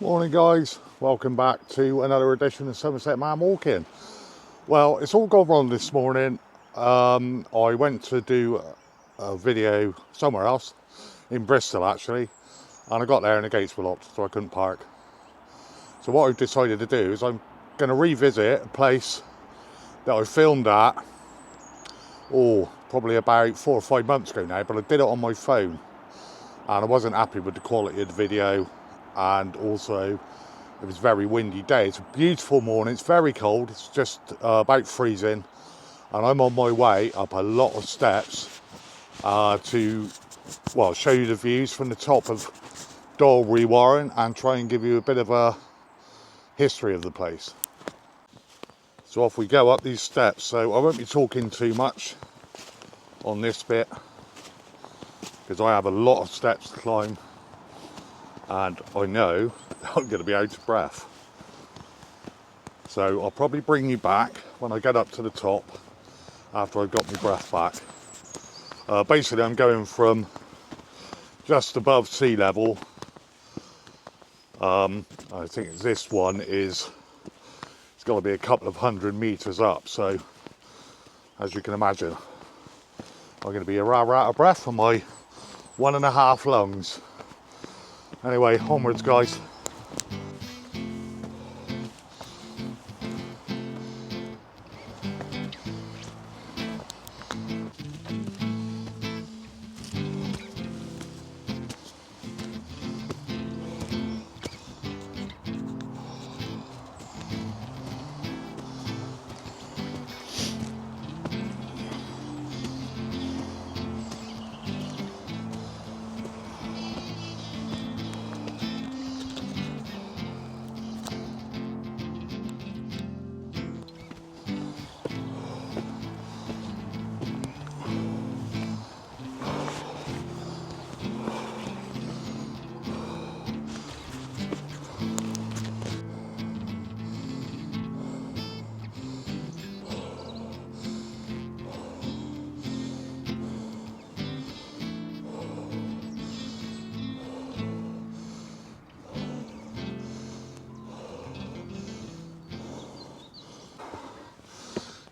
Morning guys, welcome back to another edition of Somerset Man Walking. Well, it's all gone wrong this morning. I went to do a video somewhere else, in Bristol actually, and I got there and the gates were locked, so I couldn't park. So what I've decided to do is I'm going to revisit a place that I filmed at, probably about 4 or 5 months ago now, but I did it on my phone and I wasn't happy with the quality of the video, and also it was a very windy day. It's a beautiful morning, it's very cold, it's just about freezing, and I'm on my way up a lot of steps to show you the views from the top of Dolebury Warren and try and give you a bit of a history of the place. So off we go up these steps. So I won't be talking too much on this bit because I have a lot of steps to climb and I know I'm going to be out of breath. So I'll probably bring you back when I get up to the top after I've got my breath back. Basically I'm going from just above sea level. I think this one it's got to be a couple of 100 meters up, so as you can imagine I'm going to be rather out of breath for my 1.5 lungs. Anyway, onwards guys.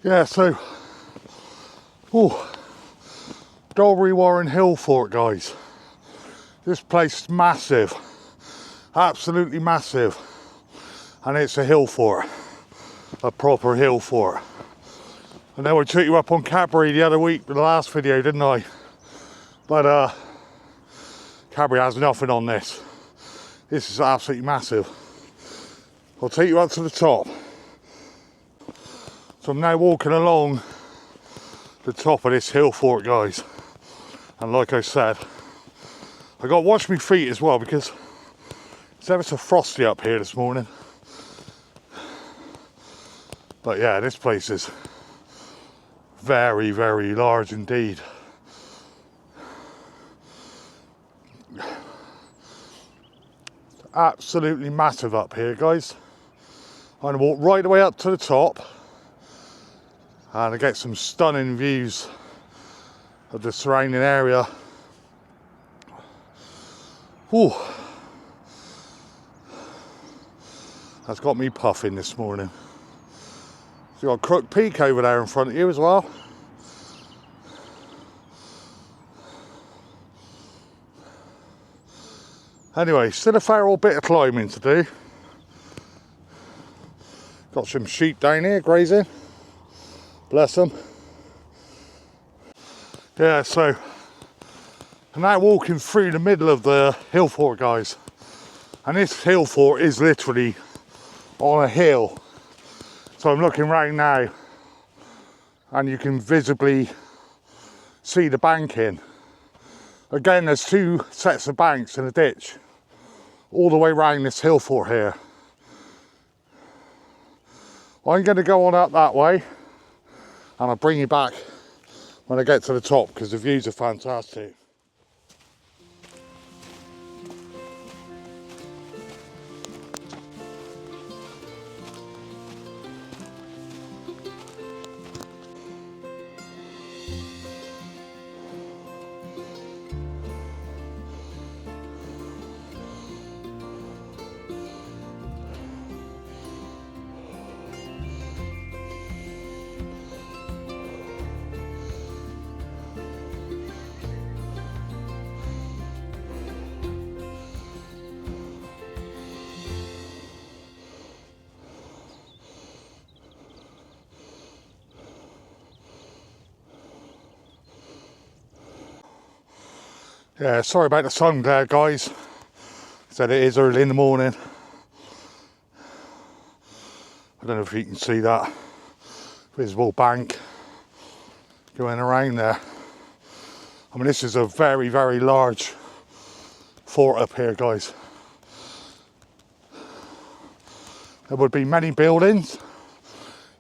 Yeah, so Dolebury Warren Hill Fort, guys. This place is massive, absolutely massive, and it's a hill fort, a proper hill fort. I know I took you up on Cadbury the other week with the last video, didn't I? But Cadbury has nothing on this. This is absolutely massive. I'll take you up to the top. So I'm now walking along the top of this hill fort, guys. And like I said, I got to watch my feet as well because it's ever so frosty up here this morning. But yeah, this place is very, very large indeed. Absolutely massive up here, guys. I'm going to walk right the way up to the top and I get some stunning views of the surrounding area. Whew. That's got me puffing this morning. So you've got Crook Peak over there in front of you as well. Anyway, still a fair old bit of climbing to do. Got some sheep down here grazing. Bless them. Yeah, so I'm now walking through the middle of the hill fort, guys. And this hill fort is literally on a hill. So I'm looking right now and you can visibly see the banking. Again, there's 2 sets of banks in a ditch all the way around this hill fort here. I'm going to go on up that way and I'll bring you back when I get to the top because the views are fantastic. Yeah, sorry about the sun glare, guys. Said it is early in the morning. I don't know if you can see that visible bank going around there. I mean, this is a very, very large fort up here, guys. There would be many buildings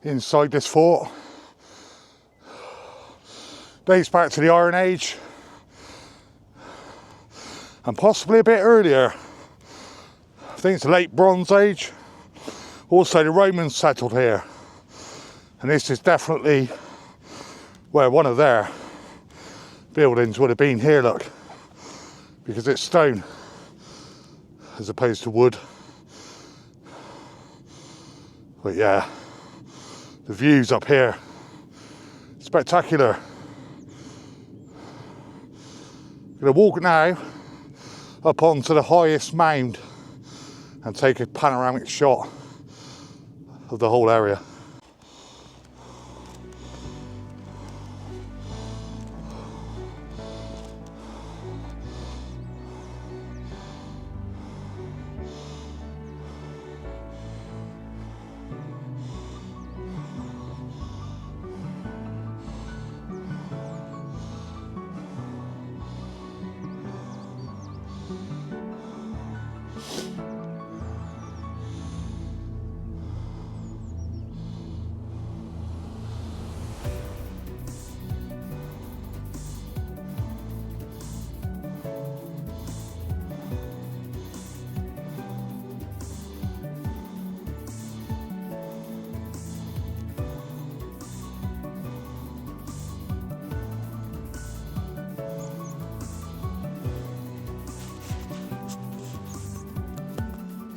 inside this fort. Dates back to the Iron Age and possibly a bit earlier. I think it's the late Bronze Age. Also, the Romans settled here, and this is definitely where one of their buildings would have been here, look, because it's stone as opposed to wood. But yeah, the views up here, spectacular. I'm going to walk now up onto the highest mound and take a panoramic shot of the whole area.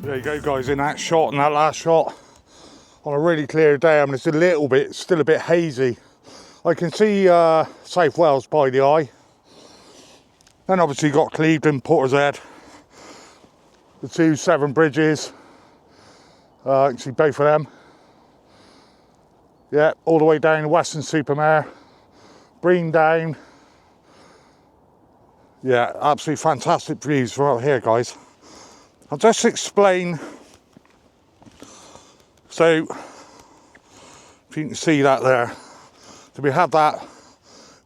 There you go, guys, in that shot and that last shot on a really clear day. I mean, it's a little bit, still a bit hazy. I can see South Wales by the eye. Then obviously got Clevedon, Portishead, the two Severn bridges. You can see both of them. Yeah, all the way down to Weston-super-Mare, Breen down. Yeah, absolutely fantastic views from up here, guys. I'll just explain. So, if you can see that there, so we have that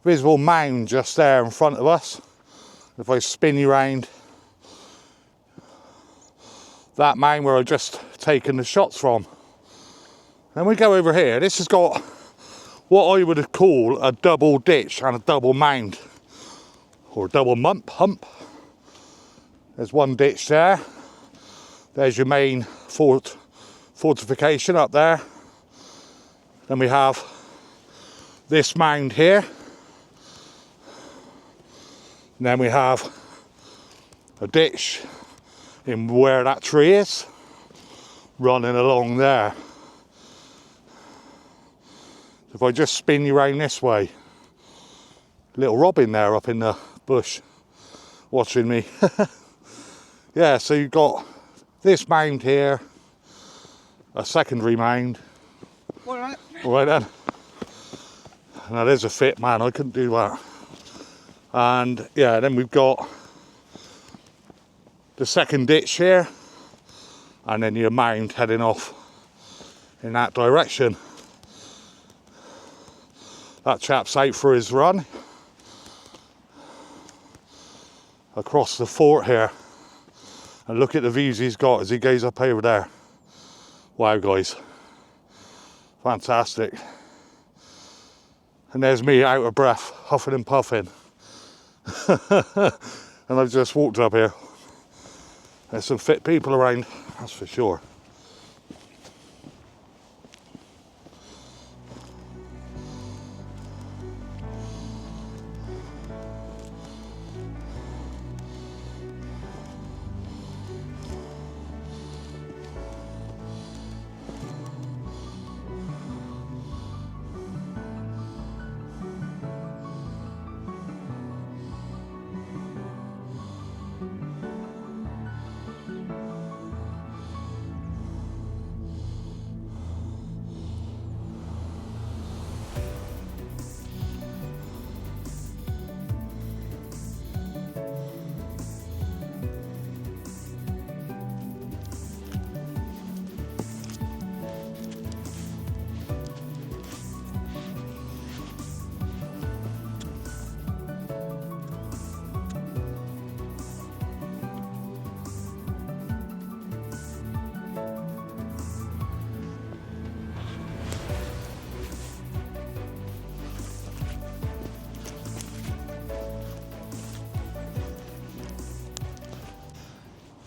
visible mound just there in front of us. If I spin you round, that mound where I just taken the shots from. Then we go over here. This has got what I would call a double ditch and a double mound, or a double hump. There's one ditch there. There's your main fortification up there. Then we have this mound here. And then we have a ditch in where that tree is, running along there. If I just spin you around this way, little Robin there up in the bush watching me. Yeah, so you've got this mound here, a secondary mound. All right. All right then. Now there's a fit, man, I couldn't do that. And yeah, then we've got the second ditch here, and then your mound heading off in that direction. That chap's out for his run across the fort here. And look at the views he's got as he goes up over there. Wow, guys. Fantastic. And there's me out of breath, huffing and puffing. And I've just walked up here. There's some fit people around, that's for sure.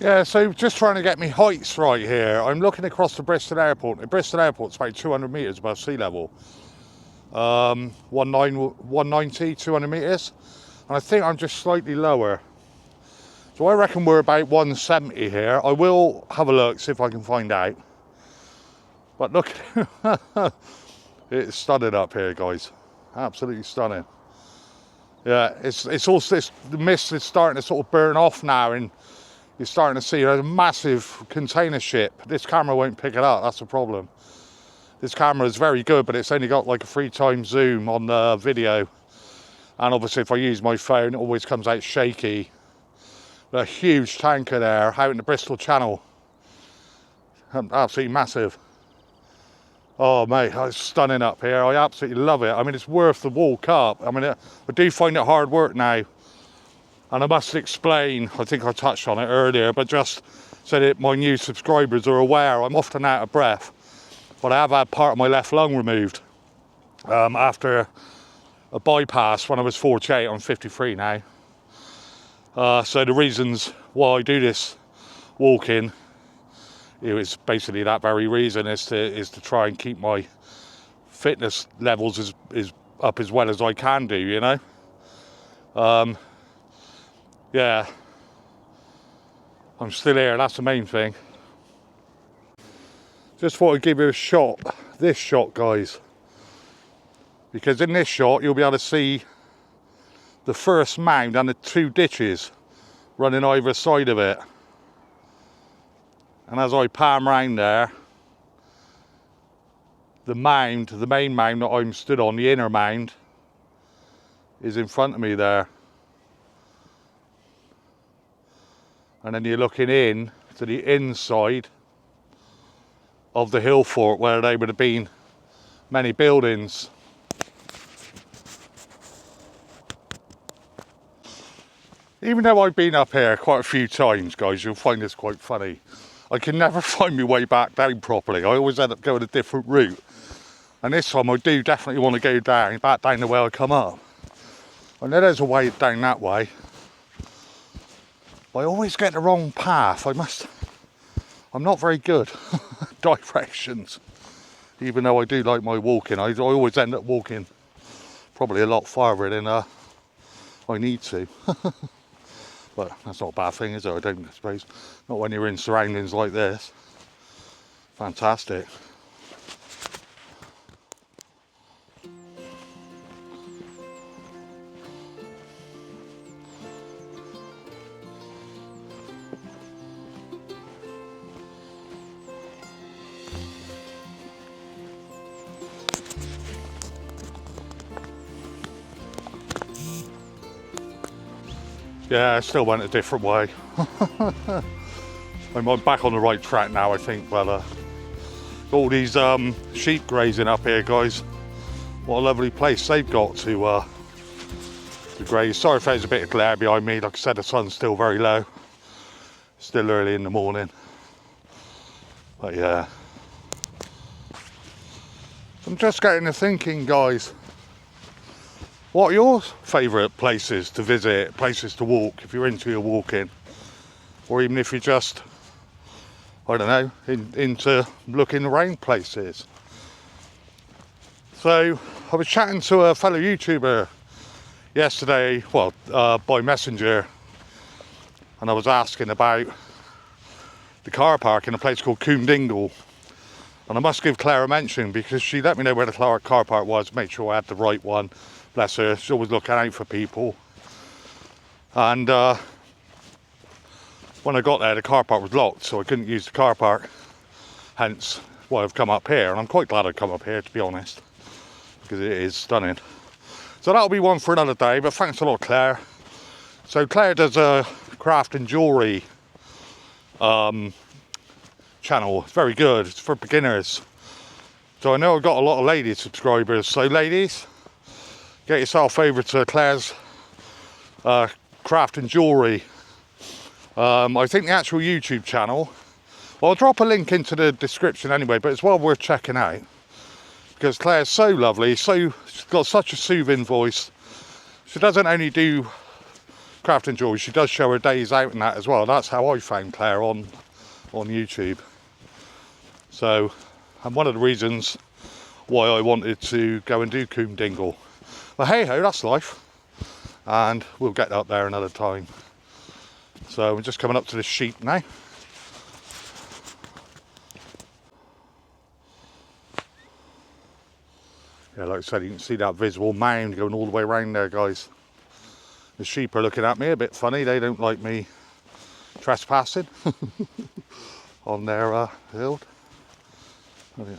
Yeah, so just trying to get me heights right here. I'm looking across the Bristol Airport. The Bristol Airport's about 200 metres above sea level. 190, 200 metres. And I think I'm just slightly lower. So I reckon we're about 170 here. I will have a look, see if I can find out. But look, it's stunning up here, guys. Absolutely stunning. Yeah, it's also, the mist is starting to sort of burn off now, and you're starting to see there's a massive container ship. This camera won't pick it up, that's the problem. This camera is very good, but it's only got like a 3x zoom on the video. And obviously if I use my phone, it always comes out shaky. A huge tanker there out in the Bristol Channel. Absolutely massive. Oh mate, it's stunning up here. I absolutely love it. I mean, it's worth the walk up. I mean, I do find it hard work now. And I must explain, I think I touched on it earlier, but just so that my new subscribers are aware, I'm often out of breath. But I have had part of my left lung removed after a bypass when I was 48. I'm 53 now. So the reasons why I do this walking, it's basically that very reason, is to try and keep my fitness levels as up as well as I can do, you know. Yeah, I'm still here, that's the main thing. Just thought I'd give you a shot, this shot, guys, because in this shot you'll be able to see the first mound and the two ditches running either side of it. And as I pan round there, the mound, the main mound that I'm stood on, the inner mound, is in front of me there. And then you're looking in to the inside of the hill fort where there would have been many buildings. Even though I've been up here quite a few times, guys, you'll find this quite funny. I can never find my way back down properly. I always end up going a different route. And this time I do definitely want to go back down the way I come up. I know there's a way down that way. I always get the wrong path. I'm not very good directions. Even though I do like my walking, I always end up walking probably a lot farther than I need to. But that's not a bad thing, is it? I don't suppose. Not when you're in surroundings like this. Fantastic. Yeah, I still went a different way. I'm back on the right track now, I think. Well, all these sheep grazing up here, guys. What a lovely place they've got to graze. Sorry if there's a bit of glare behind me. Like I said, the sun's still very low. Still early in the morning. But yeah. I'm just getting to thinking, guys. What are your favourite places to visit, places to walk, if you're into your walking? Or even if you're just, I don't know, into looking around places. So, I was chatting to a fellow YouTuber yesterday, well, by Messenger, and I was asking about the car park in a place called Coombe. And I must give Claire a mention, because she let me know where the car park was, make sure I had the right one. Bless her, she's always looking out for people. And when I got there, the car park was locked, so I couldn't use the car park. Hence why I've come up here, and I'm quite glad I've come up here, to be honest, because it is stunning. So that'll be one for another day, but thanks a lot, Claire. So Claire does a craft and jewellery channel. It's very good, it's for beginners. So I know I've got a lot of lady subscribers, so ladies, get yourself over to Claire's craft and jewellery. I think the actual YouTube channel, well, I'll drop a link into the description anyway, but it's well worth checking out, because Claire's so lovely, she's got such a soothing voice. She doesn't only do Crafting Joy, she does show her days out and that as well. That's how I found Claire on YouTube. So, and one of the reasons why I wanted to go and do Coombe Dingle. But hey ho, that's life. And we'll get up there another time. So we're just coming up to the sheep now. Yeah, like I said, you can see that visible mound going all the way around there, guys. The sheep are looking at me a bit funny. They don't like me trespassing on their field.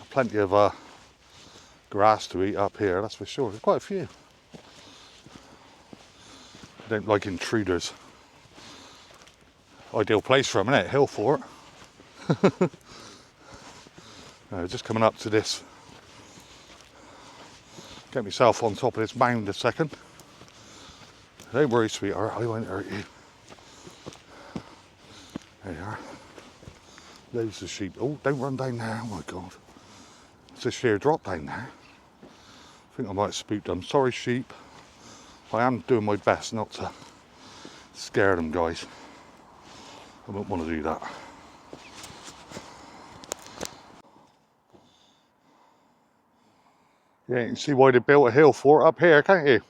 Plenty of grass to eat up here, that's for sure. There's quite a few. I don't like intruders. Ideal place for them, isn't it? Hill fort. No, just coming up to this. Get myself on top of this mound a second. Don't worry, sweetheart, I won't hurt you. There you are. Loads of sheep. Oh, don't run down there. Oh my God. It's a sheer drop down there. I think I might have spooked them. Sorry, sheep. I am doing my best not to scare them, guys. I don't want to do that. Yeah, you can see why they built a hill fort up here, can't you?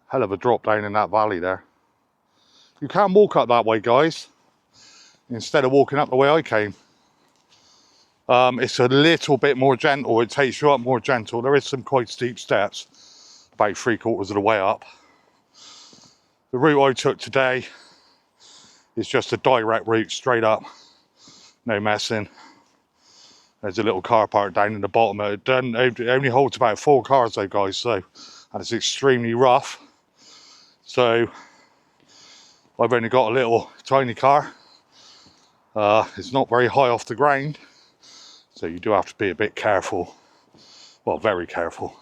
Hell of a drop down in that valley there. You can walk up that way, guys, instead of walking up the way I came. It's a little bit more gentle. It takes you up more gentle. There is some quite steep steps, about 3/4 of the way up. The route I took today is just a direct route straight up, no messing. There's a little car park down in the bottom. It only holds about 4 cars though, guys, so, and it's extremely rough. So I've only got a little tiny car. It's not very high off the ground, so you do have to be a bit careful. Well, very careful.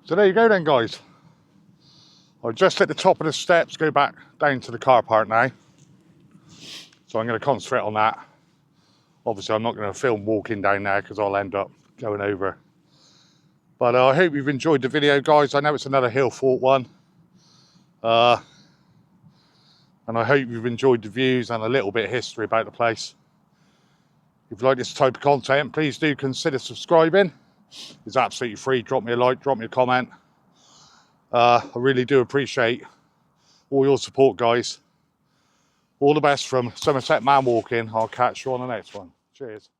So there you go then, guys. I've just hit the top of the steps, go back down to the car park now. So I'm going to concentrate on that. Obviously I'm not going to film walking down there because I'll end up going over. But I hope you've enjoyed the video, guys. I know it's another hill fort one. And I hope you've enjoyed the views and a little bit of history about the place. If you like this type of content, please do consider subscribing. It's absolutely free. Drop me a like, drop me a comment. I really do appreciate all your support, guys. All the best from Somerset Man Walking. I'll catch you on the next one. Cheers.